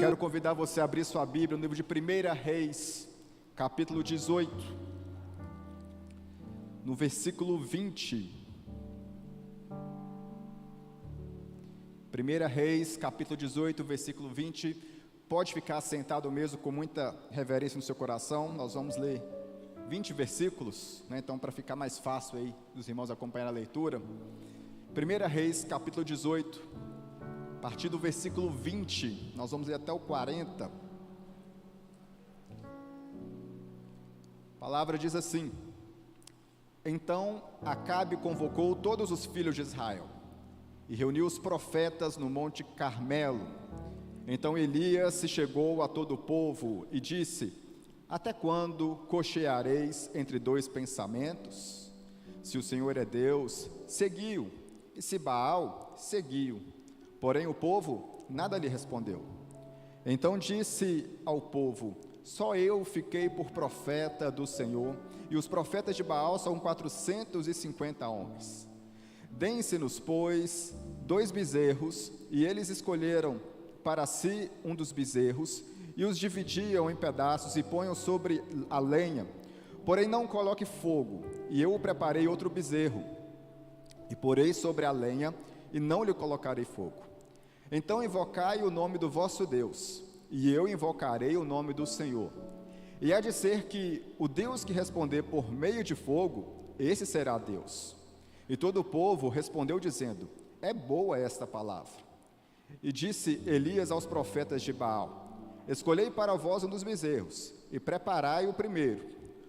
Quero convidar você a abrir sua Bíblia no livro de 1 Reis, capítulo 18, no versículo 20. 1 Reis, capítulo 18, versículo 20. Pode ficar sentado mesmo com muita reverência no seu coração. Nós vamos ler 20 versículos, né? Então, para ficar mais fácil aí dos irmãos acompanhar a leitura. 1 Reis, capítulo 18, a partir do versículo 20, nós vamos ler até o 40. A palavra diz assim: Então Acabe convocou todos os filhos de Israel e reuniu os profetas no monte Carmelo. Então Elias se chegou a todo o povo e disse: Até quando cocheareis entre dois pensamentos? Se o Senhor é Deus, seguiu, e se Baal, seguiu. Porém o povo nada lhe respondeu. Então disse ao povo: Só eu fiquei por profeta do Senhor, e os profetas de Baal são 450 homens. Deem-se-nos, pois, 2 bezerros, e eles escolheram para si um dos bezerros, e os dividiam em pedaços, e ponham sobre a lenha. Porém não coloque fogo, e eu preparei outro bezerro, e porei sobre a lenha, e não lhe colocarei fogo. Então invocai o nome do vosso Deus, e eu invocarei o nome do Senhor. E há de ser que o Deus que responder por meio de fogo, esse será Deus. E todo o povo respondeu dizendo: É boa esta palavra. E disse Elias aos profetas de Baal: Escolhei para vós um dos bezerros, e preparai o primeiro,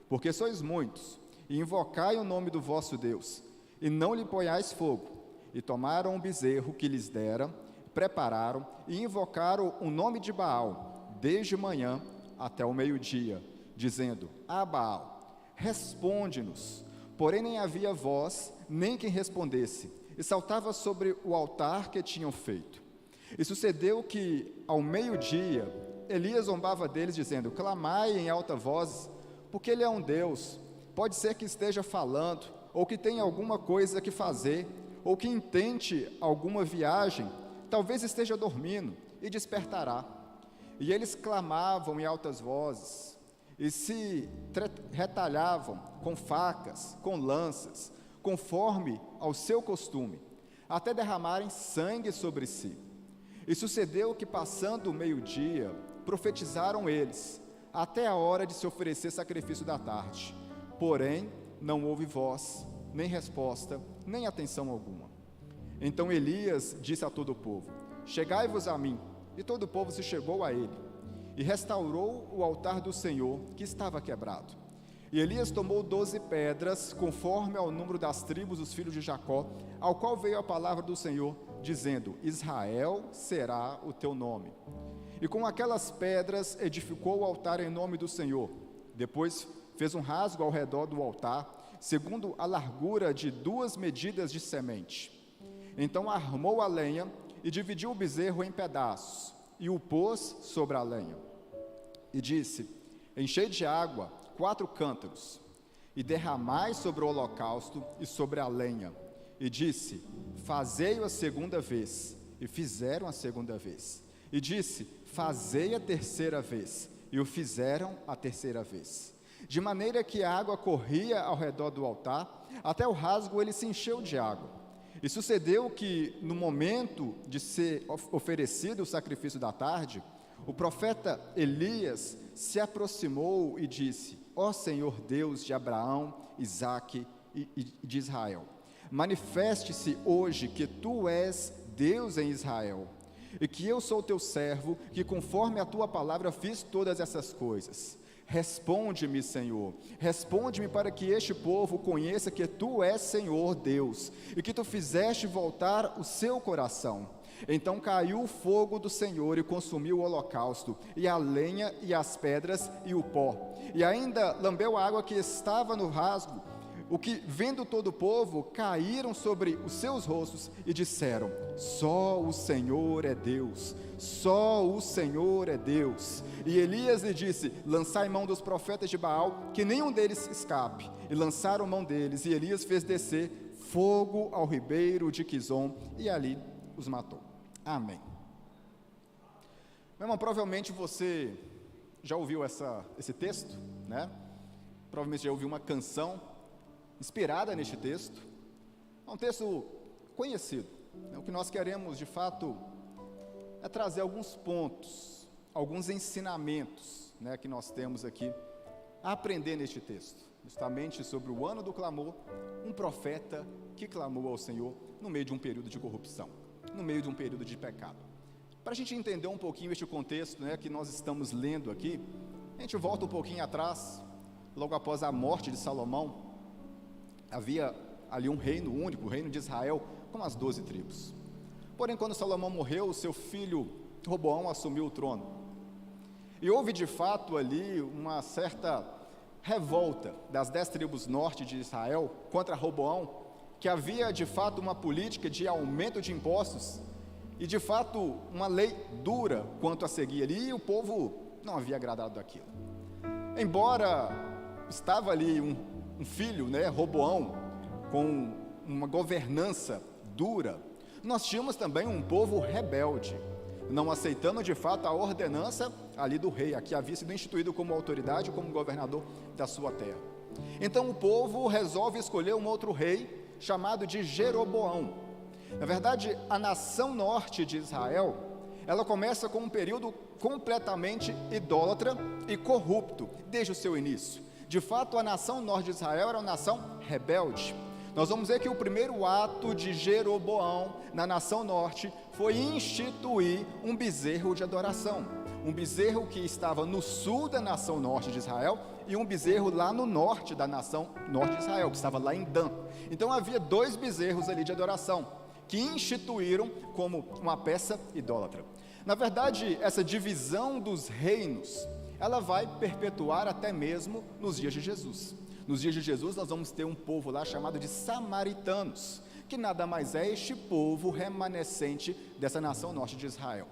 porque sois muitos, e invocai o nome do vosso Deus, e não lhe ponhais fogo. E tomaram o bezerro que lhes dera, prepararam e invocaram o nome de Baal, desde manhã até o meio-dia, dizendo: Baal, responde-nos. Porém nem havia voz, nem quem respondesse, e saltava sobre o altar que tinham feito. E sucedeu que, ao meio-dia, Elias zombava deles, dizendo: Clamai em alta voz, porque ele é um Deus. Pode ser que esteja falando, ou que tenha alguma coisa que fazer, ou que intente alguma viagem. Talvez esteja dormindo, e despertará. E eles clamavam em altas vozes, e se retalhavam com facas, com lanças, conforme ao seu costume, até derramarem sangue sobre si. E sucedeu que, passando o meio-dia, profetizaram eles, até a hora de se oferecer sacrifício da tarde. Porém, não houve voz, nem resposta, nem atenção alguma. Então Elias disse a todo o povo: Chegai-vos a mim. E todo o povo se chegou a ele, e restaurou o altar do Senhor, que estava quebrado. E Elias tomou 12 pedras, conforme ao número das tribos dos filhos de Jacó, ao qual veio a palavra do Senhor, dizendo: Israel será o teu nome. E com aquelas pedras edificou o altar em nome do Senhor. Depois fez um rasgo ao redor do altar, segundo a largura de 2 medidas de semente. Então armou a lenha e dividiu o bezerro em pedaços, e o pôs sobre a lenha. E disse: Enchei de água 4 cântaros, e derramai sobre o holocausto e sobre a lenha. E disse: Fazei-o a segunda vez. E fizeram a segunda vez. E disse: Fazei a terceira vez. E o fizeram a terceira vez. De maneira que a água corria ao redor do altar, até o rasgo ele se encheu de água. E sucedeu que, no momento de ser oferecido o sacrifício da tarde, o profeta Elias se aproximou e disse: Ó Senhor Deus de Abraão, Isaque e de Israel, manifeste-se hoje que tu és Deus em Israel, e que eu sou teu servo, que conforme a tua palavra fiz todas essas coisas. Responde-me, Senhor, responde-me, para que este povo conheça que tu és Senhor Deus, e que tu fizeste voltar o seu coração. Então caiu o fogo do Senhor e consumiu o holocausto, e a lenha, e as pedras, e o pó, e ainda lambeu a água que estava no rasgo. O que, vendo todo o povo, caíram sobre os seus rostos e disseram: Só o Senhor é Deus, só o Senhor é Deus. E Elias lhe disse: Lançai mão dos profetas de Baal, que nenhum deles escape. E lançaram mão deles, e Elias fez descer fogo ao ribeiro de Quizom, e ali os matou. Amém. Meu irmão, provavelmente você já ouviu esse texto, né? Provavelmente já ouviu uma canção inspirada neste texto. É um texto conhecido. O que nós queremos, de fato, é trazer alguns pontos, alguns ensinamentos, né, que nós temos aqui a aprender neste texto, justamente sobre o ano do clamor, um profeta que clamou ao Senhor no meio de um período de corrupção, no meio de um período de pecado. Para a gente entender um pouquinho este contexto, né, que nós estamos lendo aqui, a gente volta um pouquinho atrás, logo após a morte de Salomão, havia ali um reino único, o reino de Israel, com as 12 tribos. Porém, quando Salomão morreu, o seu filho Roboão assumiu o trono. E houve de fato ali uma certa revolta das 10 tribos norte de Israel contra Roboão, que havia de fato uma política de aumento de impostos e de fato uma lei dura quanto a seguir ali, e o povo não havia agradado daquilo. Embora estava ali um filho, né, Roboão, com uma governança dura, nós tínhamos também um povo rebelde, não aceitando de fato a ordenança ali do rei, a que havia sido instituído como autoridade, como governador da sua terra. Então o povo resolve escolher um outro rei, chamado de Jeroboão. Na verdade, a nação norte de Israel, ela começa com um período completamente idólatra e corrupto, desde o seu início. De fato, a nação norte de Israel era uma nação rebelde. Nós vamos ver que o primeiro ato de Jeroboão na nação norte foi instituir um bezerro de adoração. Um bezerro que estava no sul da nação norte de Israel e um bezerro lá no norte da nação norte de Israel, que estava lá em Dan. Então havia 2 bezerros ali de adoração, que instituíram como uma peça idólatra. Na verdade, essa divisão dos reinos, ela vai perpetuar até mesmo nos dias de Jesus. Nos dias de Jesus nós vamos ter um povo lá chamado de samaritanos, que nada mais é este povo remanescente dessa nação norte de Israel.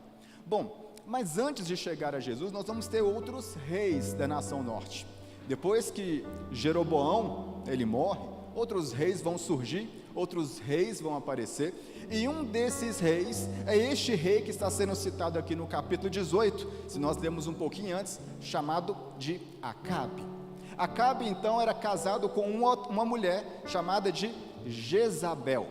Bom, mas antes de chegar a Jesus, nós vamos ter outros reis da nação norte. Depois que Jeroboão, ele morre, outros reis vão surgir, outros reis vão aparecer, e um desses reis é este rei que está sendo citado aqui no capítulo 18, se nós lemos um pouquinho antes, chamado de Acabe. Acabe então era casado com uma mulher chamada de Jezabel.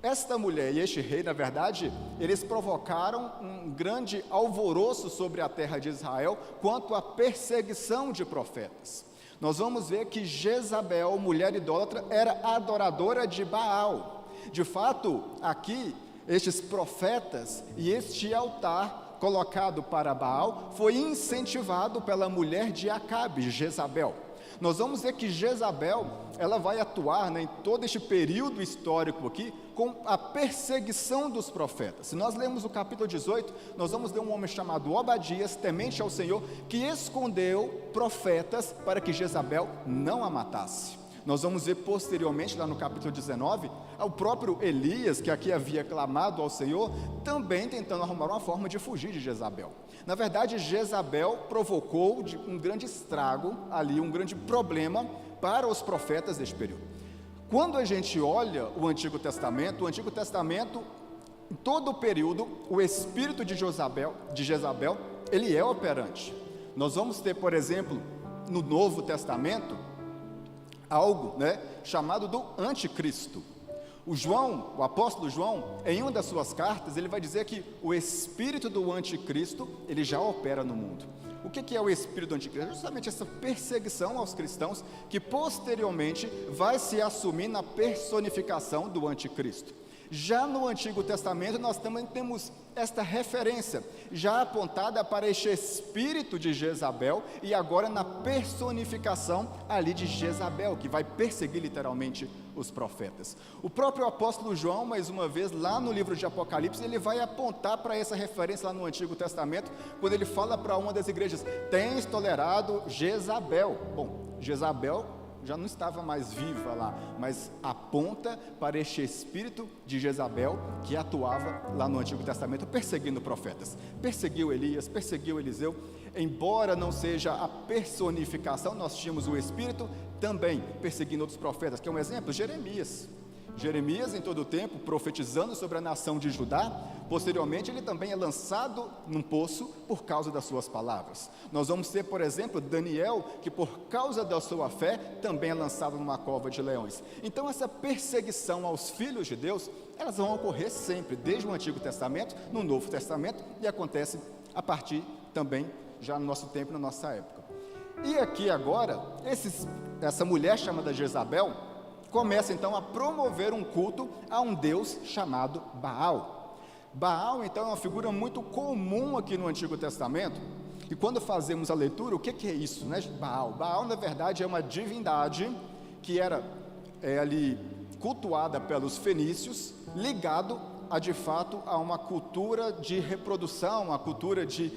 Esta mulher e este rei, na verdade, eles provocaram um grande alvoroço sobre a terra de Israel quanto à perseguição de profetas. Nós vamos ver que Jezabel, mulher idólatra, era adoradora de Baal. De fato, aqui, estes profetas e este altar colocado para Baal foi incentivado pela mulher de Acabe, Jezabel. Nós vamos ver que Jezabel, ela vai atuar, né, em todo este período histórico aqui, com a perseguição dos profetas. Se nós lemos o capítulo 18, nós vamos ver um homem chamado Obadias, temente ao Senhor, que escondeu profetas para que Jezabel não a matasse. Nós vamos ver posteriormente, lá no capítulo 19, o próprio Elias, que aqui havia clamado ao Senhor, também tentando arrumar uma forma de fugir de Jezabel. Na verdade, Jezabel provocou um grande estrago ali, um grande problema para os profetas deste período. Quando a gente olha o Antigo Testamento, em todo o período, o espírito de Jezabel, ele é operante. Nós vamos ter, por exemplo, no Novo Testamento, algo, né, chamado do anticristo. O apóstolo João, em uma das suas cartas, ele vai dizer que o espírito do anticristo, ele já opera no mundo. O que é o espírito do anticristo? É justamente essa perseguição aos cristãos, que posteriormente vai se assumir na personificação do anticristo. Já no Antigo Testamento, nós também temos esta referência, já apontada para este espírito de Jezabel, e agora na personificação ali de Jezabel, que vai perseguir literalmente os profetas. O próprio apóstolo João, mais uma vez, lá no livro de Apocalipse, ele vai apontar para essa referência lá no Antigo Testamento, quando ele fala para uma das igrejas: tens tolerado Jezabel. Bom, Jezabel já não estava mais viva lá, mas aponta para este espírito de Jezabel que atuava lá no Antigo Testamento perseguindo profetas. Perseguiu Elias, perseguiu Eliseu. Embora não seja a personificação, nós tínhamos o espírito também perseguindo outros profetas, que é um exemplo, Jeremias. Jeremias, em todo o tempo, profetizando sobre a nação de Judá, posteriormente ele também é lançado num poço por causa das suas palavras. Nós vamos ter, por exemplo, Daniel, que por causa da sua fé, também é lançado numa cova de leões. Então essa perseguição aos filhos de Deus, elas vão ocorrer sempre, desde o Antigo Testamento, no Novo Testamento, e acontece a partir também, já no nosso tempo, na nossa época. E aqui agora, essa mulher chamada Jezabel, começa então a promover um culto a um Deus chamado Baal. Baal então é uma figura muito comum aqui no Antigo Testamento, e quando fazemos a leitura, o que é isso, né? Baal na verdade é uma divindade que era ali cultuada pelos fenícios, ligado de fato a uma cultura de reprodução, uma cultura de,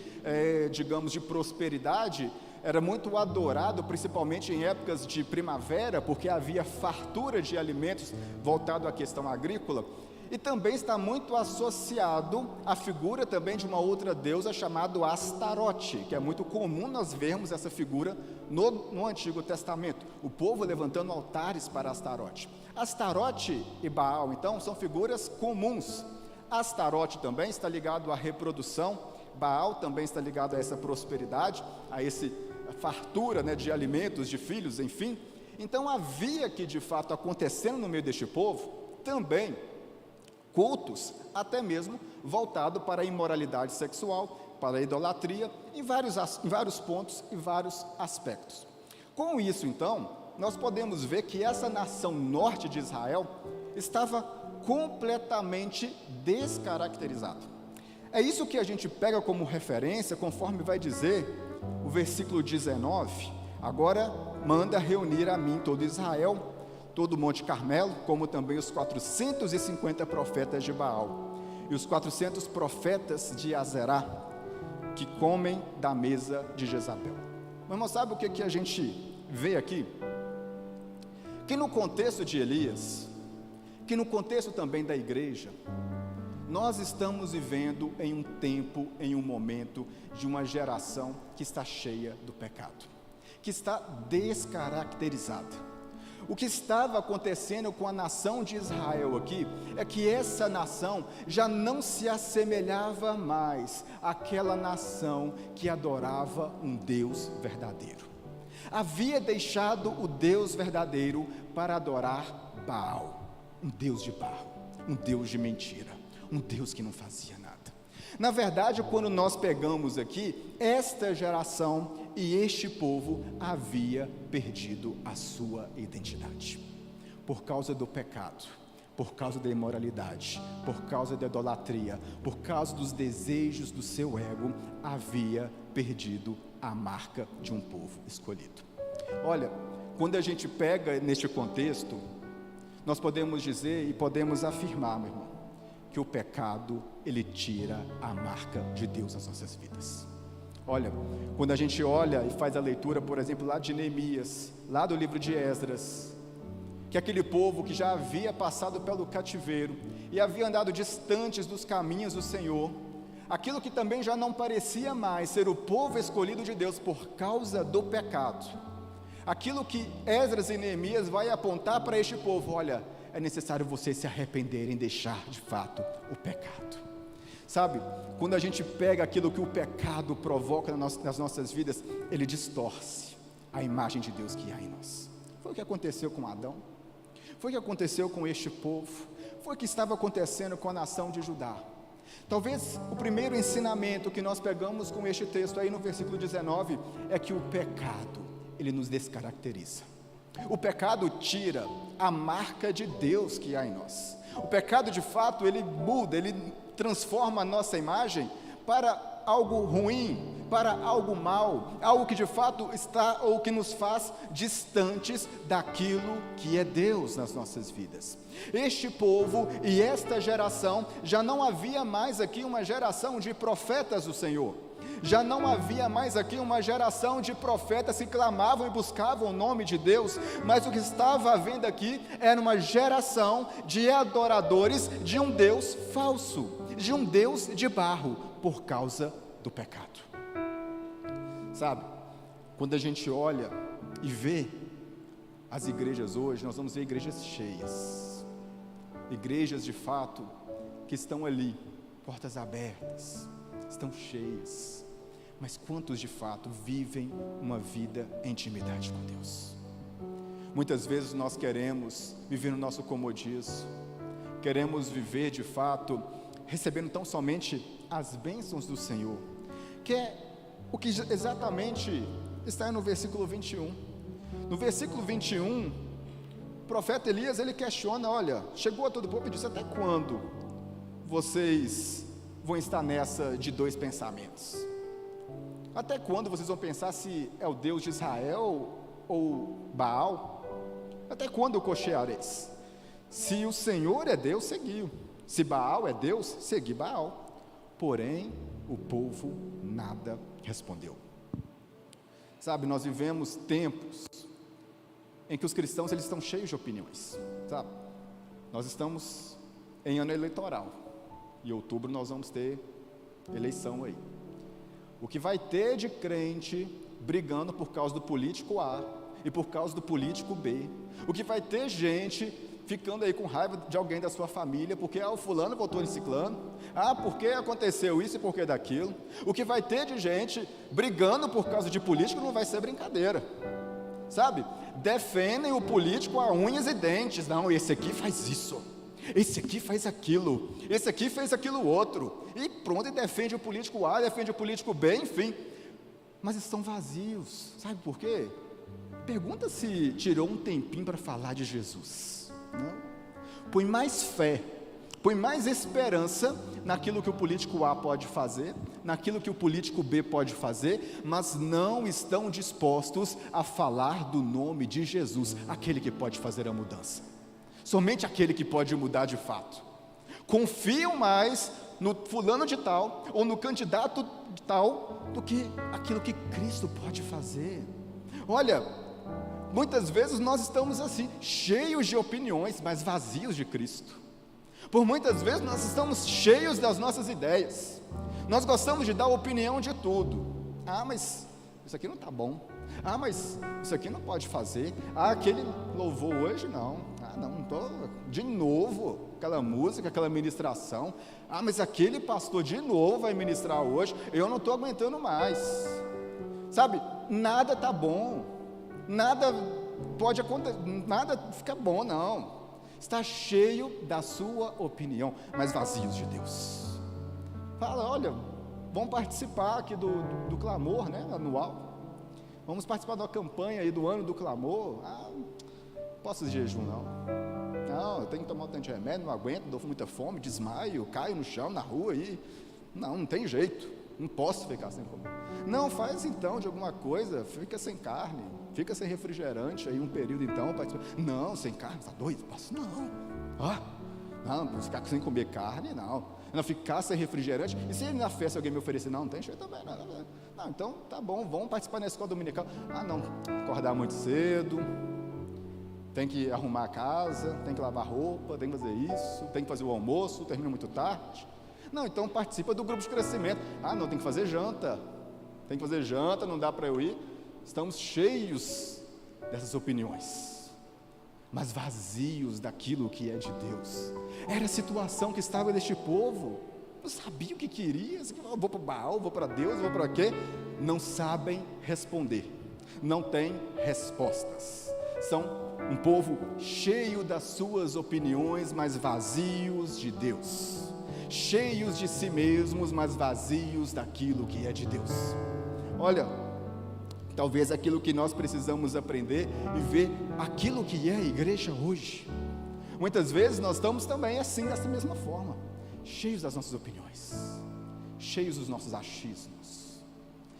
digamos, de prosperidade. Era muito adorado, principalmente em épocas de primavera, porque havia fartura de alimentos voltado à questão agrícola, e também está muito associado à figura também de uma outra deusa chamada Astarote, que é muito comum nós vermos essa figura no Antigo Testamento, o povo levantando altares para Astarote. Astarote e Baal, então, são figuras comuns. Astarote também está ligado à reprodução, Baal também está ligado a essa prosperidade, a essa fartura, né, de alimentos, de filhos, enfim. Então havia aqui de fato acontecendo no meio deste povo também cultos, até mesmo voltado para a imoralidade sexual, para a idolatria, em vários pontos e vários aspectos. Com isso então, nós podemos ver que essa nação norte de Israel estava completamente descaracterizada. É isso que a gente pega como referência, conforme vai dizer o versículo 19, agora manda reunir a mim todo Israel, todo o Monte Carmelo, como também os 450 profetas de Baal, e os 400 profetas de Azerá, que comem da mesa de Jezabel. Mas não sabe o que a gente vê aqui? Que no contexto de Elias, que no contexto também da igreja, nós estamos vivendo em um tempo, em um momento de uma geração que está cheia do pecado, que está descaracterizada. O que estava acontecendo com a nação de Israel aqui, é que essa nação já não se assemelhava mais àquela nação que adorava um Deus verdadeiro. Havia deixado o Deus verdadeiro para adorar Baal, um Deus de barro, um Deus de mentira, um Deus que não fazia nada. Na verdade, quando nós pegamos aqui, esta geração e este povo havia perdido a sua identidade, por causa do pecado, por causa da imoralidade, por causa da idolatria, por causa dos desejos do seu ego, havia perdido a marca de um povo escolhido. Olha, quando a gente pega neste contexto, nós podemos dizer e podemos afirmar, meu irmão, que o pecado, ele tira a marca de Deus nas nossas vidas. Olha, quando a gente olha e faz a leitura, por exemplo, lá de Neemias, lá do livro de Esdras, que aquele povo que já havia passado pelo cativeiro e havia andado distantes dos caminhos do Senhor, aquilo que também já não parecia mais ser o povo escolhido de Deus por causa do pecado, aquilo que Esdras e Neemias vai apontar para este povo: olha, é necessário vocês se arrependerem e deixar de fato o pecado. Sabe, quando a gente pega aquilo que o pecado provoca nas nossas vidas, ele distorce a imagem de Deus que há em nós. Foi o que aconteceu com Adão, foi o que aconteceu com este povo, foi o que estava acontecendo com a nação de Judá. Talvez o primeiro ensinamento que nós pegamos com este texto aí no versículo 19, é que o pecado, ele nos descaracteriza. O pecado tira a marca de Deus que há em nós. O pecado de fato, ele muda, ele transforma a nossa imagem para algo ruim, para algo mal, algo que de fato está ou que nos faz distantes daquilo que é Deus nas nossas vidas. Este povo e esta geração, já não havia mais aqui uma geração de profetas do Senhor, já não havia mais aqui uma geração de profetas que clamavam e buscavam o nome de Deus, mas o que estava havendo aqui era uma geração de adoradores de um Deus falso, de um Deus de barro, por causa do pecado. Sabe, quando a gente olha e vê as igrejas hoje, nós vamos ver igrejas cheias, igrejas de fato que estão ali, portas abertas, estão cheias, mas quantos de fato vivem uma vida em intimidade com Deus? Muitas vezes nós queremos viver no nosso comodismo, queremos viver de fato recebendo tão somente as bênçãos do Senhor, que é o que exatamente está no versículo 21. No versículo 21, o profeta Elias, ele questiona, olha, chegou a todo o povo e disse, até quando vocês vão estar nessa de dois pensamentos? Até quando vocês vão pensar se é o Deus de Israel ou Baal? Até quando cocheareis? Se o Senhor é Deus, seguiu. Se Baal é Deus, segui Baal. Porém, o povo nada respondeu. Sabe, nós vivemos tempos em que os cristãos, eles estão cheios de opiniões, sabe? Nós estamos em ano eleitoral. Em outubro nós vamos ter eleição aí. O que vai ter de crente brigando por causa do político A e por causa do político B. O que vai ter gente ficando aí com raiva de alguém da sua família, porque o fulano votou em ciclano, porque aconteceu isso e por que daquilo. O que vai ter de gente brigando por causa de político não vai ser brincadeira, sabe? Defendem o político a unhas e dentes. Não, esse aqui faz isso, esse aqui faz aquilo, esse aqui fez aquilo outro, e pronto, e defende o político A, defende o político B, enfim, mas estão vazios. Sabe por quê? Pergunta se tirou um tempinho para falar de Jesus. Não? Põe mais fé, põe mais esperança naquilo que o político A pode fazer, naquilo que o político B pode fazer, mas não estão dispostos a falar do nome de Jesus, aquele que pode fazer a mudança, somente aquele que pode mudar de fato. Confiam mais no fulano de tal, ou no candidato de tal, do que aquilo que Cristo pode fazer. Olha, muitas vezes nós estamos assim, cheios de opiniões, mas vazios de Cristo. Por muitas vezes nós estamos cheios das nossas ideias, nós gostamos de dar opinião de tudo. Mas isso aqui não está bom. Mas isso aqui não pode fazer. Aquele louvor hoje não. Não estou. De novo, aquela música, aquela ministração. Mas aquele pastor de novo vai ministrar hoje. Eu não estou aguentando mais. Sabe, nada está bom. Nada pode acontecer, nada fica bom, não. Está cheio da sua opinião, mas vazios de Deus. Fala, olha, vamos participar aqui do clamor, né, anual. Vamos participar da campanha aí do ano do clamor. Posso de jejum, não, eu tenho que tomar um tanto de remédio, não aguento, dou muita fome, desmaio, caio no chão, na rua aí. Não tem jeito, não posso ficar sem comer. Não, faz então de alguma coisa, fica sem carne, fica sem refrigerante aí um período então. Não, sem carne, está doido? Posso não. Não, ficar sem comer carne, não ficar sem refrigerante. E se na festa alguém me oferecer, não tem jeito também, não, então tá bom, vamos participar na escola dominical. Não, acordar muito cedo, tem que arrumar a casa, tem que lavar roupa, tem que fazer isso, tem que fazer o almoço, termina muito tarde. Não, então participa do grupo de crescimento. Não, tem que fazer janta, não dá para eu ir. Estamos cheios dessas opiniões, mas vazios daquilo que é de Deus. Era a situação que estava deste povo. Não sabia o que queria. Vou para Baal, vou para Deus, vou para quê? Não sabem responder, não têm respostas. São um povo cheio das suas opiniões, mas vazios de Deus. Cheios de si mesmos, mas vazios daquilo que é de Deus. Olha, talvez aquilo que nós precisamos aprender e ver aquilo que é a igreja hoje. Muitas vezes nós estamos também assim, dessa mesma forma, cheios das nossas opiniões, cheios dos nossos achismos,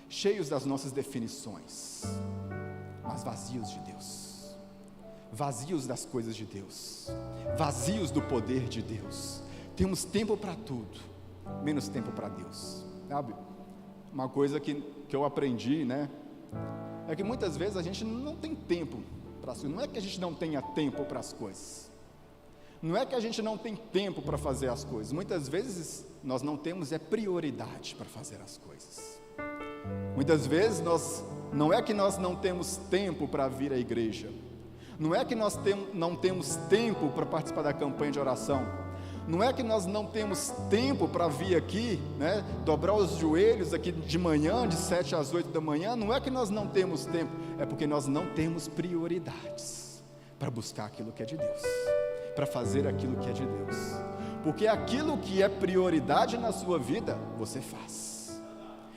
cheios das nossas definições, mas vazios de Deus, vazios das coisas de Deus, vazios do poder de Deus. Temos tempo para tudo, menos tempo para Deus, sabe? Uma coisa que eu aprendi, né? É que muitas vezes a gente não tem tempo para as coisas. Não é que a gente não tenha tempo para as coisas, não é que a gente não tem tempo para fazer as coisas. Muitas vezes nós não temos prioridade para fazer as coisas. Muitas vezes não é que nós não temos tempo para vir à igreja, Não é que nós não temos tempo para participar da campanha de oração. Não é que nós não temos tempo para vir aqui, né, dobrar os joelhos aqui de manhã, de 7 às 8 da manhã. Não é que nós não temos tempo, é porque nós não temos prioridades para buscar aquilo que é de Deus, para fazer aquilo que é de Deus. Porque aquilo que é prioridade na sua vida, você faz.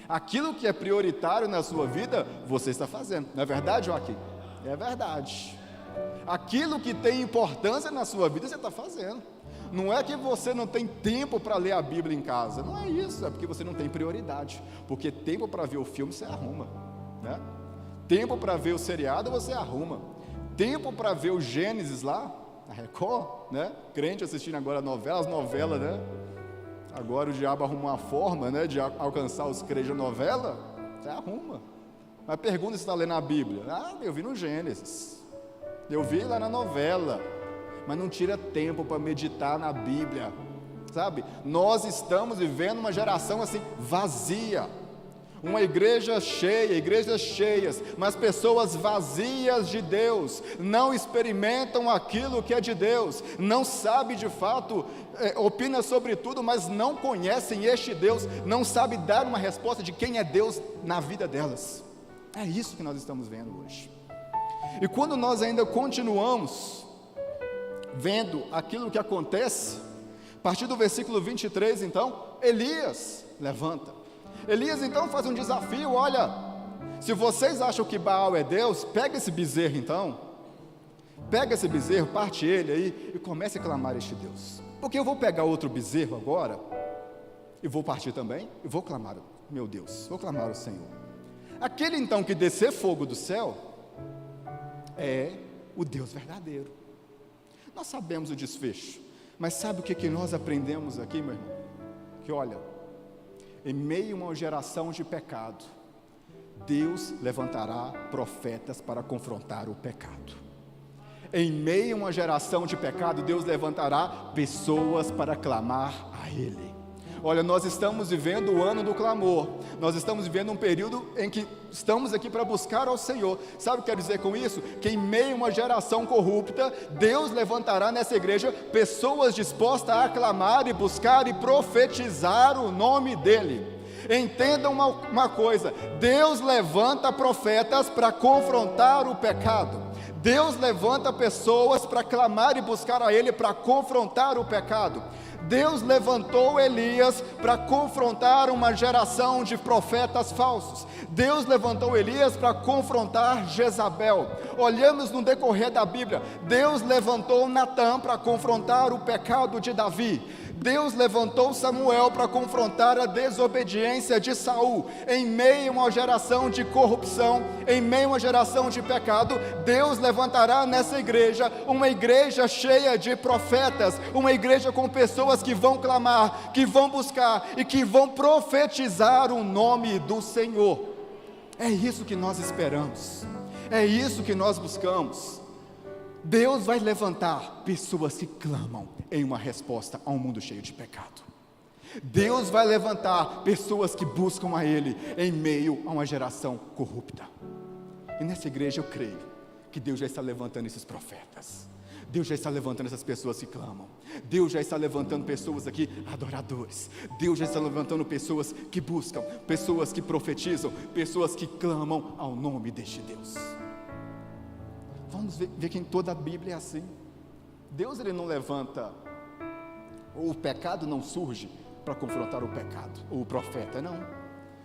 Aquilo que é prioritário na sua vida, você está fazendo. Não é verdade, Joaquim? É verdade. Aquilo que tem importância na sua vida, você está fazendo. Não é que você não tem tempo para ler a Bíblia em casa. Não é isso, é porque você não tem prioridade. Porque tempo para ver o filme, você arruma, né? Tempo para ver o seriado, você arruma. Tempo para ver o Gênesis lá, a Record, né? Crente assistindo agora as novelas, né? Agora o diabo arruma uma forma, né, de alcançar os crentes da novela. Você arruma. Mas pergunta se está lendo a Bíblia. Eu vi no Gênesis. Eu vi lá na novela, mas não tira tempo para meditar na Bíblia, sabe? Nós estamos vivendo uma geração assim, vazia, uma igreja cheia, igrejas cheias, mas pessoas vazias de Deus, não experimentam aquilo que é de Deus, não sabe de fato, opina sobre tudo, mas não conhecem este Deus, não sabe dar uma resposta de quem é Deus na vida delas. É isso que nós estamos vendo hoje. E quando nós ainda continuamos vendo aquilo que acontece, a partir do versículo 23, então, Elias levanta. Elias então faz um desafio: olha, se vocês acham que Baal é Deus, pega esse bezerro então, pega esse bezerro, parte ele aí e comece a clamar a este Deus. Porque eu vou pegar outro bezerro agora, e vou partir também, e vou clamar, meu Deus, vou clamar ao Senhor. Aquele então que descer fogo do céu, é o Deus verdadeiro. Nós sabemos o desfecho, mas sabe o que nós aprendemos aqui, meu irmão? Que olha, em meio a uma geração de pecado, Deus levantará profetas para confrontar o pecado. Em meio a uma geração de pecado, Deus levantará pessoas para clamar a Ele. Olha, nós estamos vivendo o ano do clamor, nós estamos vivendo um período em que estamos aqui para buscar ao Senhor. Sabe o que quer dizer com isso? Que em meio a uma geração corrupta, Deus levantará nessa igreja pessoas dispostas a aclamar e buscar e profetizar o nome dEle. Entendam uma coisa: Deus levanta profetas para confrontar o pecado. Deus levanta pessoas para clamar e buscar a Ele, para confrontar o pecado. Deus levantou Elias para confrontar uma geração de profetas falsos. Deus levantou Elias para confrontar Jezabel. Olhamos no decorrer da Bíblia, Deus levantou Natã para confrontar o pecado de Davi. Deus levantou Samuel para confrontar a desobediência de Saul. Em meio a uma geração de corrupção, em meio a uma geração de pecado, Deus levantará nessa igreja uma igreja cheia de profetas, uma igreja com pessoas que vão clamar, que vão buscar e que vão profetizar o nome do Senhor. É isso que nós esperamos, é isso que nós buscamos. Deus vai levantar pessoas que clamam em uma resposta a um mundo cheio de pecado. Deus vai levantar pessoas que buscam a Ele em meio a uma geração corrupta. E nessa igreja eu creio que Deus já está levantando esses profetas. Deus já está levantando essas pessoas que clamam. Deus já está levantando pessoas aqui, adoradores. Deus já está levantando pessoas que buscam, pessoas que profetizam, pessoas que clamam ao nome deste Deus. Vamos ver que em toda a Bíblia é assim. Deus ele não levanta, ou o pecado não surge para confrontar o pecado, ou o profeta, não.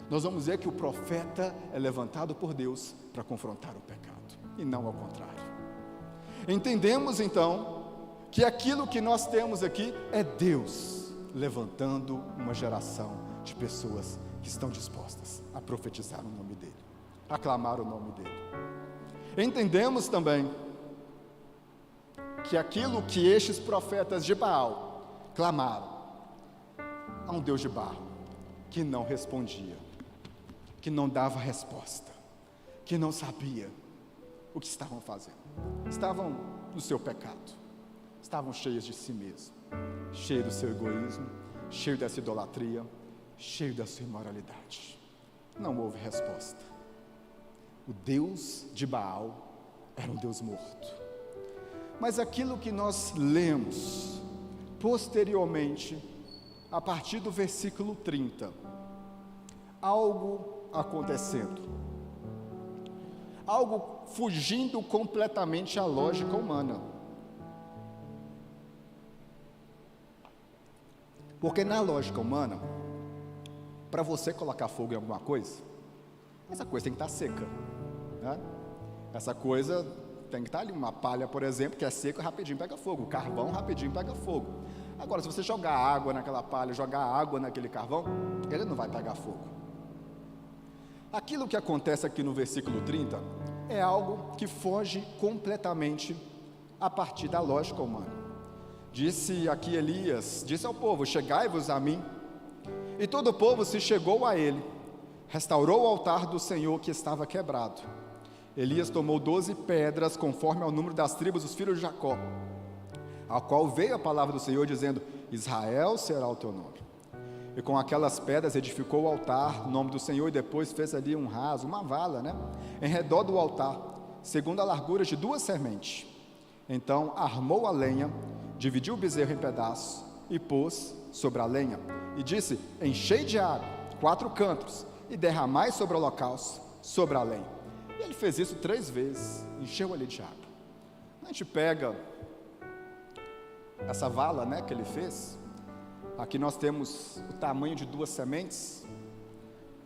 Nós vamos ver que o profeta é levantado por Deus para confrontar o pecado, e não ao contrário. Entendemos então, que aquilo que nós temos aqui é Deus levantando uma geração de pessoas que estão dispostas a profetizar o nome dEle, a clamar o nome dEle. Entendemos também que aquilo que estes profetas de Baal clamaram a um Deus de barro, que não respondia, que não dava resposta, que não sabia o que estavam fazendo. Estavam no seu pecado, estavam cheios de si mesmo, cheios do seu egoísmo, cheios dessa idolatria, cheios da sua imoralidade. Não houve resposta. O Deus de Baal era um Deus morto, Mas aquilo que nós lemos posteriormente, a partir do versículo 30, algo acontecendo, algo fugindo completamente à lógica humana. Porque na lógica humana, para você colocar fogo em alguma coisa, essa coisa tem que estar seca, né? Essa coisa tem que estar ali, uma palha, por exemplo, que é seca, rapidinho pega fogo, o carvão rapidinho pega fogo. Agora, se você jogar água naquela palha, jogar água naquele carvão, ele não vai pegar fogo. Aquilo que acontece aqui no versículo 30 é algo que foge completamente a partir da lógica humana. Disse aqui Elias, disse ao povo: chegai-vos a mim. E todo o povo se chegou a ele, restaurou o altar do Senhor que estava quebrado. Elias tomou 12 pedras, conforme ao número das tribos dos filhos de Jacó, ao qual veio a palavra do Senhor, dizendo: Israel será o teu nome. E com aquelas pedras edificou o altar, o nome do Senhor, e depois fez ali um raso, uma vala, em redor do altar, segundo a largura de 2 sementes. Então armou a lenha, dividiu o bezerro em pedaços, e pôs sobre a lenha, e disse: enchei de água 4 cantos, e derramai sobre o holocausto, sobre a lenha. E ele fez isso 3 vezes, encheu ali de água. A gente pega essa vala, que ele fez. Aqui nós temos o tamanho de 2 sementes.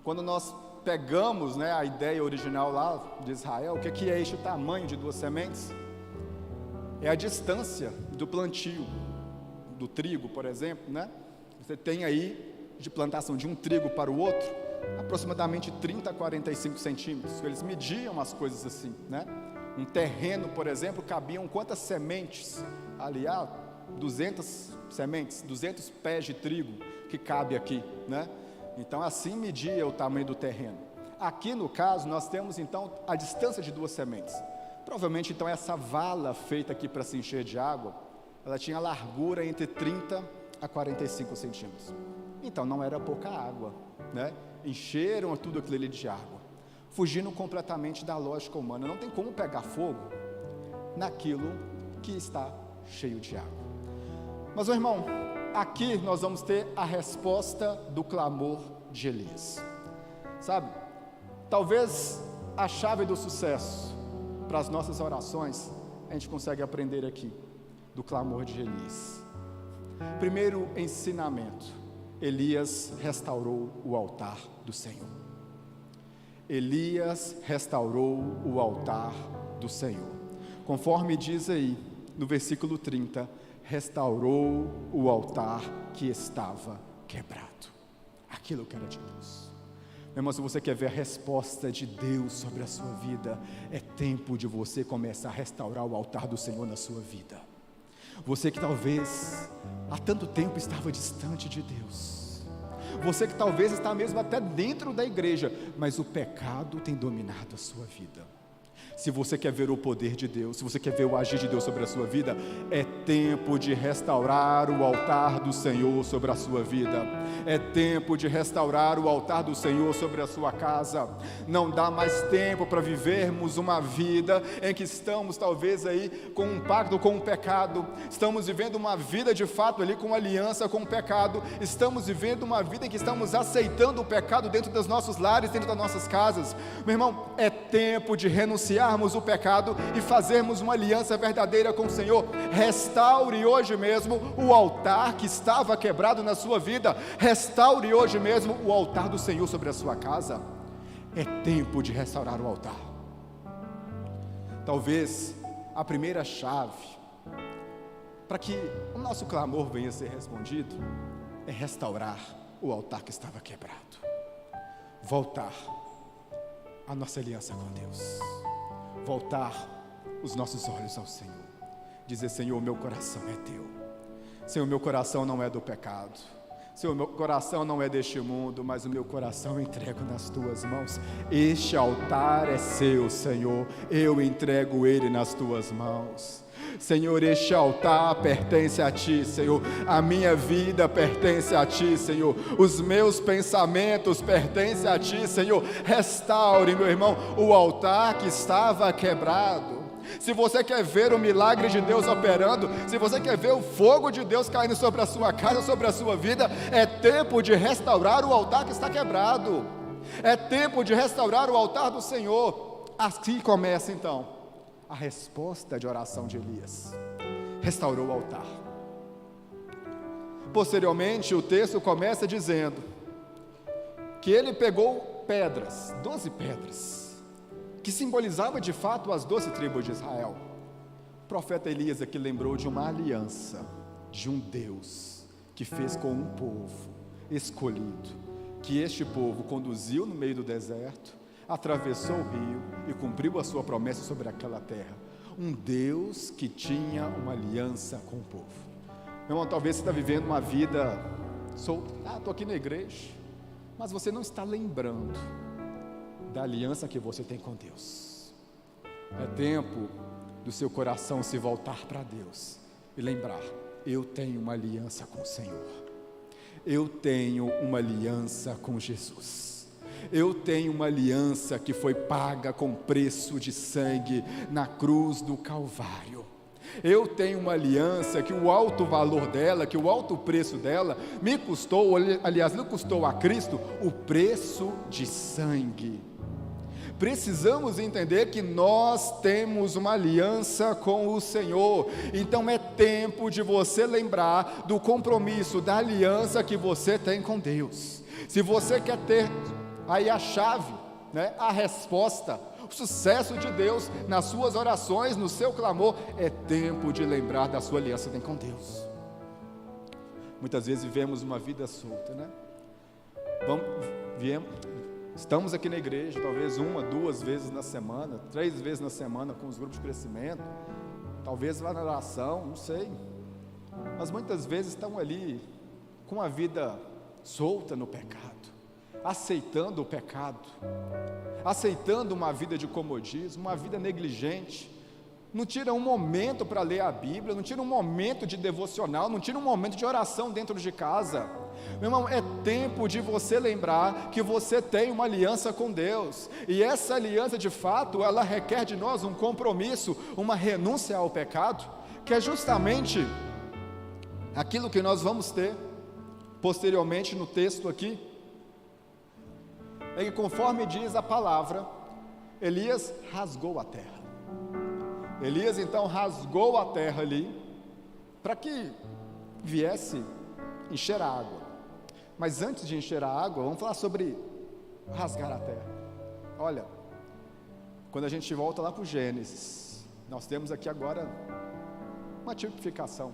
Quando nós pegamos, a ideia original lá de Israel, o que é este tamanho de 2 sementes? É a distância do plantio do trigo, por exemplo, Você tem aí, de plantação de um trigo para o outro, aproximadamente 30 a 45 centímetros. Eles mediam as coisas assim, Um terreno, por exemplo, cabiam quantas sementes ali? 200 sementes, 200 pés de trigo que cabe aqui, Então assim media o tamanho do terreno. Aqui no caso nós temos então a distância de 2 sementes. Provavelmente então essa vala feita aqui para se encher de água, ela tinha largura entre 30 a 45 centímetros. Então não era pouca água, Encheram tudo aquilo ali de água, fugindo completamente da lógica humana. Não tem como pegar fogo naquilo que está cheio de água. Mas, meu irmão, aqui nós vamos ter a resposta do clamor de Elias. Sabe, talvez a chave do sucesso para as nossas orações, a gente consegue aprender aqui, do clamor de Elias. Primeiro ensinamento: Elias restaurou o altar do Senhor. Elias restaurou o altar do Senhor. Conforme diz aí, no versículo 30, restaurou o altar que estava quebrado. Aquilo que era de Deus. Meu irmão, se você quer ver a resposta de Deus sobre a sua vida, é tempo de você começar a restaurar o altar do Senhor na sua vida. Você que talvez há tanto tempo estava distante de Deus, você que talvez está mesmo até dentro da igreja, mas o pecado tem dominado a sua vida. Se você quer ver o poder de Deus, se você quer ver o agir de Deus sobre a sua vida, é tempo de restaurar o altar do Senhor sobre a sua vida. É tempo de restaurar o altar do Senhor sobre a sua casa. Não dá mais tempo para vivermos uma vida em que estamos talvez aí com um pacto com o pecado. Estamos vivendo uma vida de fato ali com aliança com o pecado. Estamos vivendo uma vida em que estamos aceitando o pecado dentro dos nossos lares, dentro das nossas casas. Meu irmão, é tempo de renunciar o pecado e fazermos uma aliança verdadeira com o Senhor. Restaure hoje mesmo o altar que estava quebrado na sua vida. Restaure hoje mesmo o altar do Senhor sobre a sua casa. É tempo de restaurar o altar. Talvez a primeira chave para que o nosso clamor venha a ser respondido é restaurar o altar que estava quebrado. Voltar a nossa aliança com Deus. Voltar os nossos olhos ao Senhor, dizer: Senhor, meu coração é teu. Senhor, meu coração não é do pecado. Senhor, meu coração não é deste mundo, mas o meu coração eu entrego nas tuas mãos. Este altar é seu, Senhor, eu entrego ele nas tuas mãos. Senhor, este altar pertence a Ti, Senhor. A minha vida pertence a Ti, Senhor. Os meus pensamentos pertencem a Ti, Senhor. Restaure, meu irmão, o altar que estava quebrado. se você quer ver o milagre de Deus operando, se você quer ver o fogo de Deus caindo sobre a sua casa, sobre a sua vida, é tempo de restaurar o altar que está quebrado, é tempo de restaurar o altar do Senhor. Assim começa então a resposta de oração de Elias. Restaurou o altar. Posteriormente, o texto começa dizendo que ele pegou pedras, 12 pedras, que simbolizava de fato as 12 tribos de Israel. O profeta Elias aqui lembrou de uma aliança, de um Deus que fez com um povo escolhido, que este povo conduziu no meio do deserto, atravessou o rio e cumpriu a sua promessa sobre aquela terra. Um Deus que tinha uma aliança com o povo. Meu irmão, talvez você está vivendo uma vida solta. Estou aqui na igreja, mas você não está lembrando da aliança que você tem com Deus. É tempo do seu coração se voltar para Deus e lembrar: eu tenho uma aliança com o Senhor, eu tenho uma aliança com Jesus, eu tenho uma aliança que foi paga com preço de sangue na cruz do Calvário. Eu tenho uma aliança que o alto valor dela, que o alto preço dela me custou, aliás, não custou a Cristo, o preço de sangue. Precisamos entender que nós temos uma aliança com o Senhor. Então é tempo de você lembrar do compromisso, da aliança que você tem com Deus. Se você quer ter aí a chave, a resposta, o sucesso de Deus nas suas orações, no seu clamor, é tempo de lembrar da sua aliança que tem com Deus. Muitas vezes vivemos uma vida solta, Estamos aqui na igreja, talvez 1, 2 vezes na semana, 3 vezes na semana com os grupos de crescimento, talvez lá na oração, não sei, mas muitas vezes estão ali com a vida solta no pecado, aceitando o pecado, aceitando uma vida de comodismo, uma vida negligente. Não tira um momento para ler a Bíblia, não tira um momento de devocional, não tira um momento de oração dentro de casa. Meu irmão, é tempo de você lembrar que você tem uma aliança com Deus, e essa aliança de fato, ela requer de nós um compromisso, uma renúncia ao pecado, que é justamente aquilo que nós vamos ter posteriormente no texto aqui. É que conforme diz a palavra, Elias rasgou a terra. Elias então rasgou a terra ali, para que viesse encher a água. Mas antes de encher a água, vamos falar sobre rasgar a terra. Olha, quando a gente volta lá para o Gênesis, nós temos aqui agora uma tipificação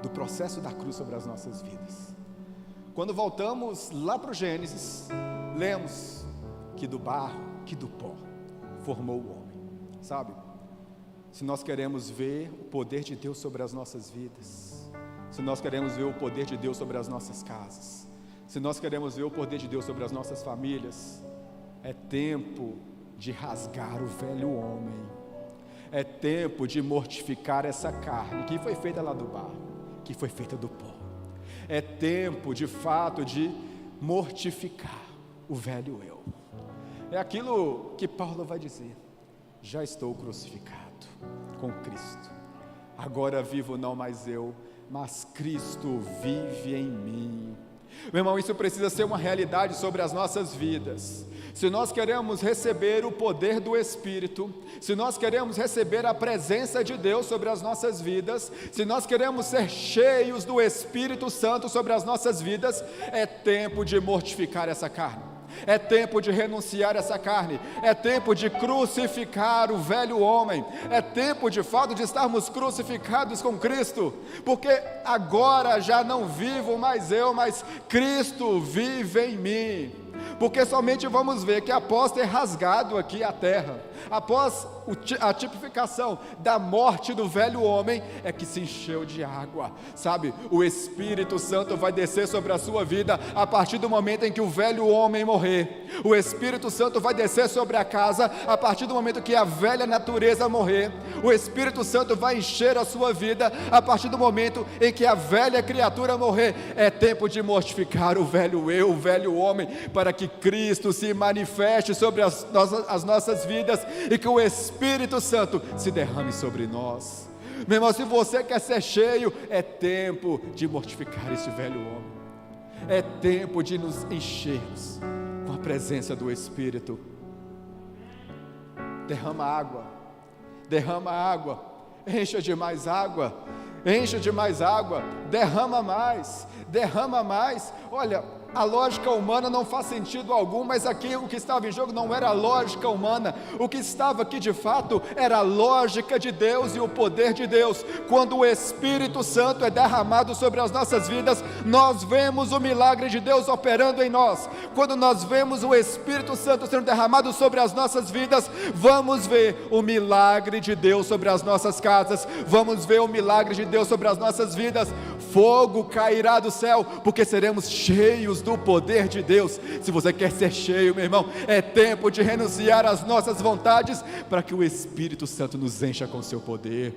do processo da cruz sobre as nossas vidas. Quando voltamos lá para o Gênesis, lemos que do barro, que do pó, formou o homem. Sabe, se nós queremos ver o poder de Deus sobre as nossas vidas, se nós queremos ver o poder de Deus sobre as nossas casas, se nós queremos ver o poder de Deus sobre as nossas famílias, é tempo de rasgar o velho homem, é tempo de mortificar essa carne que foi feita lá do barro, que foi feita do pó. É tempo de fato de mortificar o velho eu. É aquilo que Paulo vai dizer: já estou crucificado com Cristo, agora vivo não mais eu, mas Cristo vive em mim. Meu irmão, isso precisa ser uma realidade sobre as nossas vidas. Se nós queremos receber o poder do Espírito, se nós queremos receber a presença de Deus sobre as nossas vidas, se nós queremos ser cheios do Espírito Santo sobre as nossas vidas, é tempo de mortificar essa carne. É tempo de renunciar essa carne, é tempo de crucificar o velho homem, é tempo de fato de estarmos crucificados com Cristo, porque agora já não vivo mais eu, mas Cristo vive em mim. Porque somente vamos ver que após ter rasgado aqui a terra, após a tipificação da morte do velho homem, é que se encheu de água, sabe? O Espírito Santo vai descer sobre a sua vida a partir do momento em que o velho homem morrer. O Espírito Santo vai descer sobre a casa a partir do momento que a velha natureza morrer. O Espírito Santo vai encher a sua vida a partir do momento em que a velha criatura morrer. É tempo de mortificar o velho eu, o velho homem, para para que Cristo se manifeste sobre as nossas vidas e que o Espírito Santo se derrame sobre nós. Meu irmão, se você quer ser cheio, é tempo de mortificar esse velho homem, é tempo de nos enchermos com a presença do Espírito. Derrama água, encha de mais água, derrama mais. Olha, a lógica humana não faz sentido algum, mas aqui o que estava em jogo não era a lógica humana, o que estava aqui de fato era a lógica de Deus e o poder de Deus. Quando o Espírito Santo é derramado sobre as nossas vidas, nós vemos o milagre de Deus operando em nós. Quando nós vemos o Espírito Santo sendo derramado sobre as nossas vidas, vamos ver o milagre de Deus sobre as nossas casas, vamos ver o milagre de Deus sobre as nossas vidas. Fogo cairá do céu, porque seremos cheios do poder de Deus. Se você quer ser cheio, meu irmão, é tempo de renunciar às nossas vontades, para que o Espírito Santo nos encha com seu poder.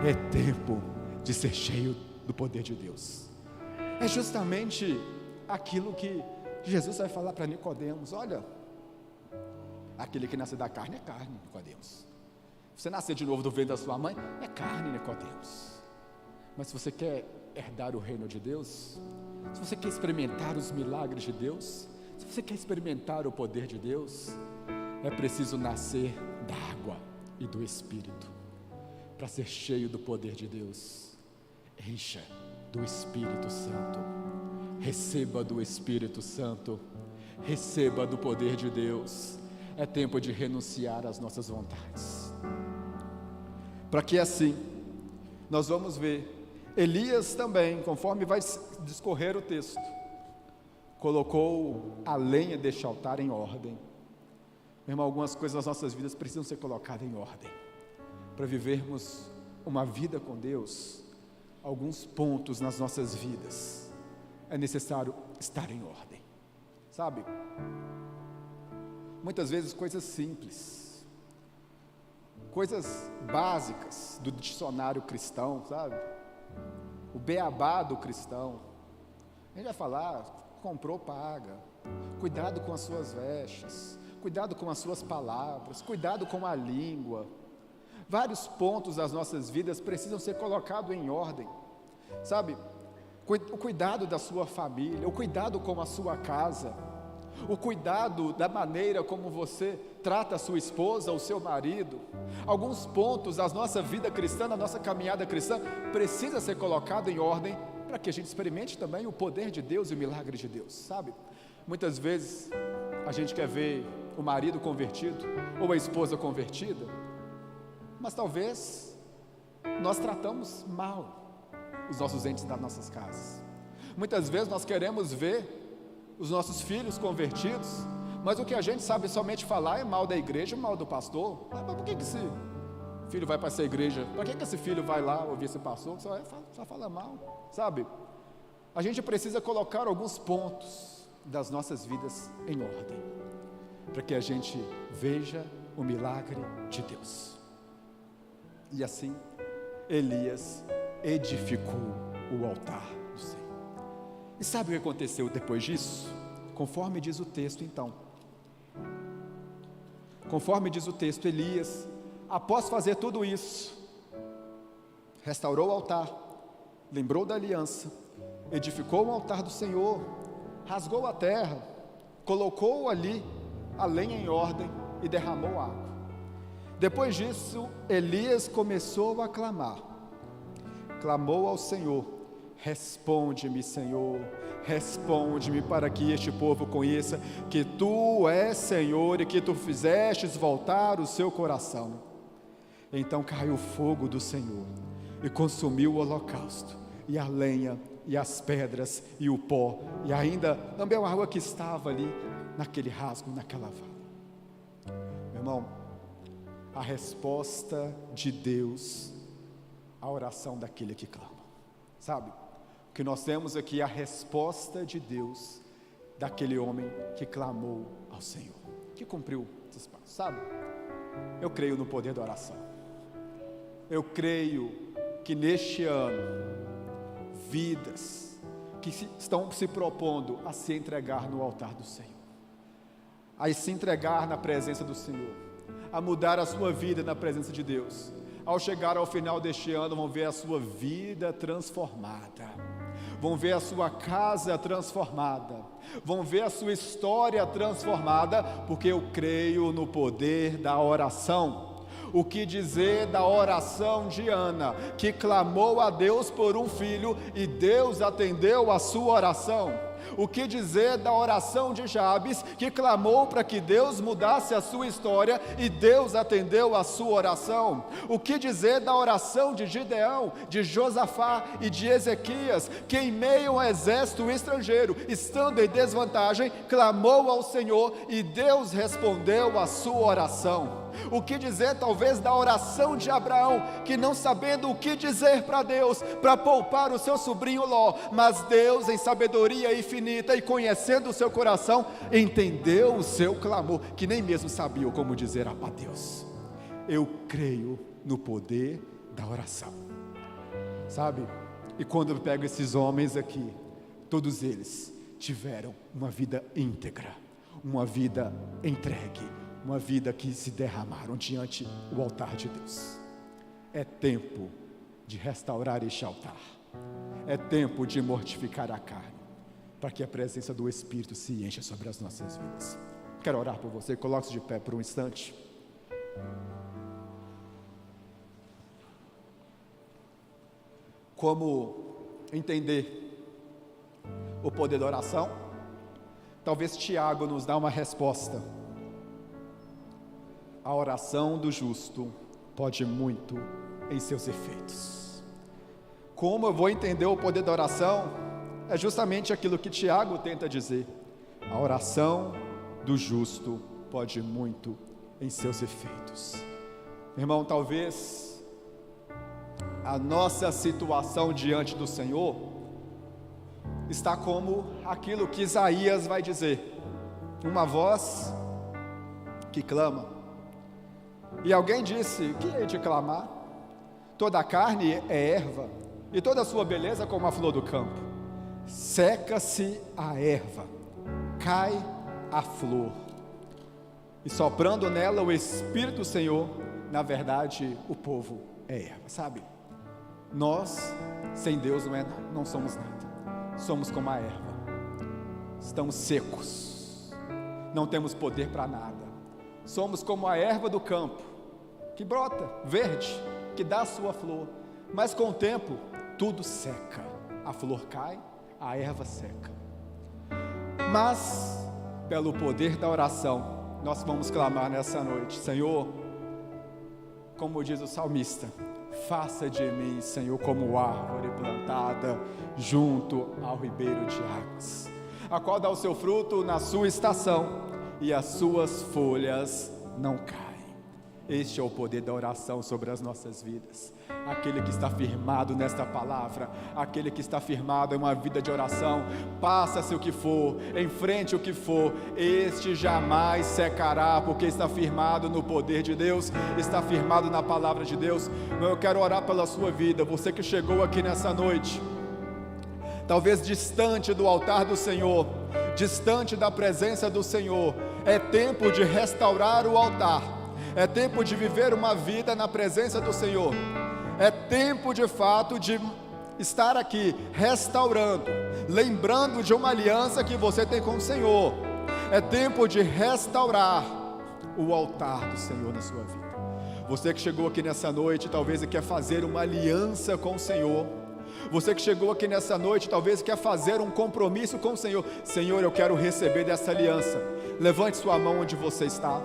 É tempo de ser cheio do poder de Deus. É justamente aquilo que Jesus vai falar para Nicodemos. Olha, aquele que nasce da carne é carne, Nicodemos. Você nascer de novo do ventre da sua mãe é carne, Nicodemos. Mas se você quer herdar o reino de Deus, se você quer experimentar os milagres de Deus, se você quer experimentar o poder de Deus, é preciso nascer da água e do Espírito. Para ser cheio do poder de Deus, encha do Espírito Santo, receba do Espírito Santo, receba do poder de Deus. É tempo de renunciar às nossas vontades, para que assim nós vamos ver Elias também, conforme vai discorrer o texto, colocou a lenha deste altar em ordem. Meu irmão, algumas coisas nas nossas vidas precisam ser colocadas em ordem. Para vivermos uma vida com Deus, alguns pontos nas nossas vidas é necessário estar em ordem. Sabe? Muitas vezes coisas simples, coisas básicas do dicionário cristão, sabe? O beabá do cristão. A gente vai falar, comprou, paga. Cuidado com as suas vestes, cuidado com as suas palavras, cuidado com a língua. Vários pontos das nossas vidas precisam ser colocados em ordem, sabe? O cuidado da sua família, o cuidado com a sua casa, o cuidado da maneira como você trata a sua esposa, o seu marido. Alguns pontos da nossa vida cristã, da nossa caminhada cristã, precisa ser colocado em ordem, para que a gente experimente também o poder de Deus e o milagre de Deus, sabe? Muitas vezes a gente quer ver o marido convertido, ou a esposa convertida, mas talvez nós tratamos mal os nossos entes das nossas casas. Muitas vezes nós queremos ver os nossos filhos convertidos, mas o que a gente sabe somente falar é mal da igreja, mal do pastor. Mas por que esse filho vai para essa igreja? Para que esse filho vai lá ouvir esse pastor? Só fala mal, sabe? A gente precisa colocar alguns pontos das nossas vidas em ordem, para que a gente veja o milagre de Deus. E assim, Elias edificou o altar do Senhor. E sabe o que aconteceu depois disso? Conforme diz o texto então. Conforme diz o texto, Elias, após fazer tudo isso, restaurou o altar, lembrou da aliança, edificou o altar do Senhor, rasgou a terra, colocou ali a lenha em ordem e derramou água. Depois disso, Elias começou a clamar, clamou ao Senhor: responde-me, Senhor, responde-me, para que este povo conheça que Tu és Senhor e que Tu fizestes voltar o seu coração. Então caiu o fogo do Senhor e consumiu o holocausto, e a lenha, e as pedras, e o pó, e ainda lambeu a água que estava ali, naquele rasgo, naquela vala. Meu irmão, a resposta de Deus à oração daquele que clama, sabe? O que nós temos aqui é a resposta de Deus daquele homem que clamou ao Senhor, que cumpriu esses passos, sabe? Eu creio no poder da oração. Eu creio que neste ano vidas que estão se propondo a se entregar no altar do Senhor, a se entregar na presença do Senhor, a mudar a sua vida na presença de Deus. Ao chegar ao final deste ano, vão ver a sua vida transformada, vão ver a sua casa transformada, vão ver a sua história transformada, porque eu creio no poder da oração. O que dizer da oração de Ana, que clamou a Deus por um filho e Deus atendeu a sua oração? O que dizer da oração de Jabes, que clamou para que Deus mudasse a sua história e Deus atendeu a sua oração? O que dizer da oração de Gideão, de Josafá e de Ezequias, que em meio a um exército estrangeiro, estando em desvantagem, clamou ao Senhor e Deus respondeu a sua oração? O que dizer talvez da oração de Abraão, que não sabendo o que dizer para Deus, para poupar o seu sobrinho Ló, mas Deus em sabedoria infinita e conhecendo o seu coração, entendeu o seu clamor, que nem mesmo sabia como dizer a Deus. Eu creio no poder da oração, sabe? E quando eu pego esses homens aqui, todos eles tiveram uma vida íntegra, uma vida entregue, uma vida que se derramaram diante do altar de Deus. É tempo de restaurar este altar, é tempo de mortificar a carne, para que a presença do Espírito se encha sobre as nossas vidas. Quero orar por você, coloque-se de pé por um instante. Como entender o poder da oração? Talvez Tiago nos dá uma resposta. A oração do justo pode muito em seus efeitos. Como eu vou entender o poder da oração? É justamente aquilo que Tiago tenta dizer. A oração do justo pode muito em seus efeitos. Irmão, talvez a nossa situação diante do Senhor está como aquilo que Isaías vai dizer: uma voz que clama. E alguém disse: que hei de clamar? Toda a carne é erva, e toda a sua beleza como a flor do campo. Seca-se a erva, cai a flor, e soprando nela o Espírito do Senhor, na verdade o povo é erva. Sabe, nós sem Deus não somos nada, somos como a erva, estamos secos, não temos poder para nada. Somos como a erva do campo, que brota verde, que dá a sua flor, mas com o tempo tudo seca, a flor cai, a erva seca. Mas pelo poder da oração, nós vamos clamar nessa noite: Senhor, como diz o salmista, faça de mim, Senhor, como árvore plantada junto ao ribeiro de águas, a qual dá o seu fruto na sua estação, e as suas folhas não caem. Este é o poder da oração sobre as nossas vidas. Aquele que está firmado nesta palavra, aquele que está firmado em uma vida de oração, passa-se o que for, enfrente o que for, este jamais secará, porque está firmado no poder de Deus, está firmado na palavra de Deus. Eu quero orar pela sua vida, você que chegou aqui nessa noite, talvez distante do altar do Senhor, distante da presença do Senhor. É tempo de restaurar o altar, é tempo de viver uma vida na presença do Senhor, é tempo de fato de estar aqui restaurando, lembrando de uma aliança que você tem com o Senhor. É tempo de restaurar o altar do Senhor na sua vida. Você que chegou aqui nessa noite, talvez quer fazer uma aliança com o Senhor. Você que chegou aqui nessa noite, talvez quer fazer um compromisso com o Senhor. Senhor, eu quero receber dessa aliança. Levante sua mão onde você está.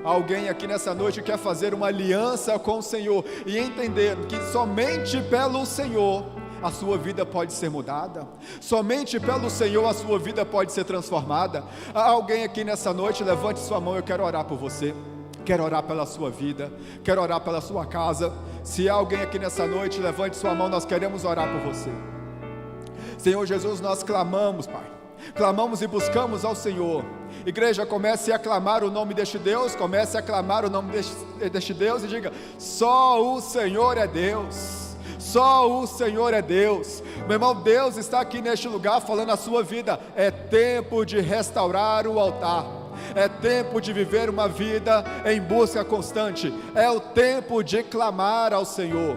Alguém aqui nessa noite quer fazer uma aliança com o Senhor e entender que somente pelo Senhor a sua vida pode ser mudada, somente pelo Senhor a sua vida pode ser transformada. Há alguém aqui nessa noite? Levante sua mão, eu quero orar por você. Quero orar pela sua vida, quero orar pela sua casa. Se há alguém aqui nessa noite, levante sua mão, nós queremos orar por você. Senhor Jesus, nós clamamos, Pai, clamamos e buscamos ao Senhor. Igreja, comece a clamar o nome deste Deus, comece a clamar o nome deste Deus e diga: só o Senhor é Deus, Só o Senhor é Deus. Meu irmão, Deus está aqui neste lugar falando a sua vida. É tempo de restaurar o altar. É tempo de viver uma vida em busca constante. É o tempo de clamar ao Senhor.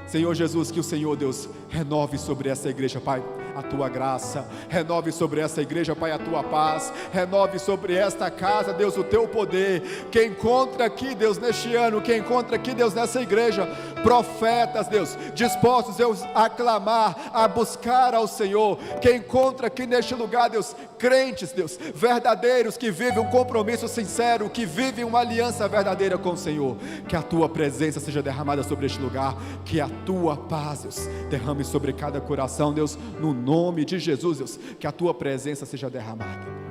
Senhor Jesus, que o Senhor Deus renove sobre essa igreja, Pai, a tua graça, renove sobre essa igreja, Pai, a tua paz, renove sobre esta casa, Deus, o teu poder. Que encontra aqui, Deus, neste ano, que encontra aqui, Deus, nessa igreja, profetas, Deus, dispostos, Deus, a clamar, a buscar ao Senhor. Que encontra aqui neste lugar, Deus, crentes, Deus, verdadeiros, que vivem um compromisso sincero, que vivem uma aliança verdadeira com o Senhor. Que a tua presença seja derramada sobre este lugar, que a tua paz, Deus, derrame sobre cada coração, Deus, no nome de Jesus, Deus, que a tua presença seja derramada.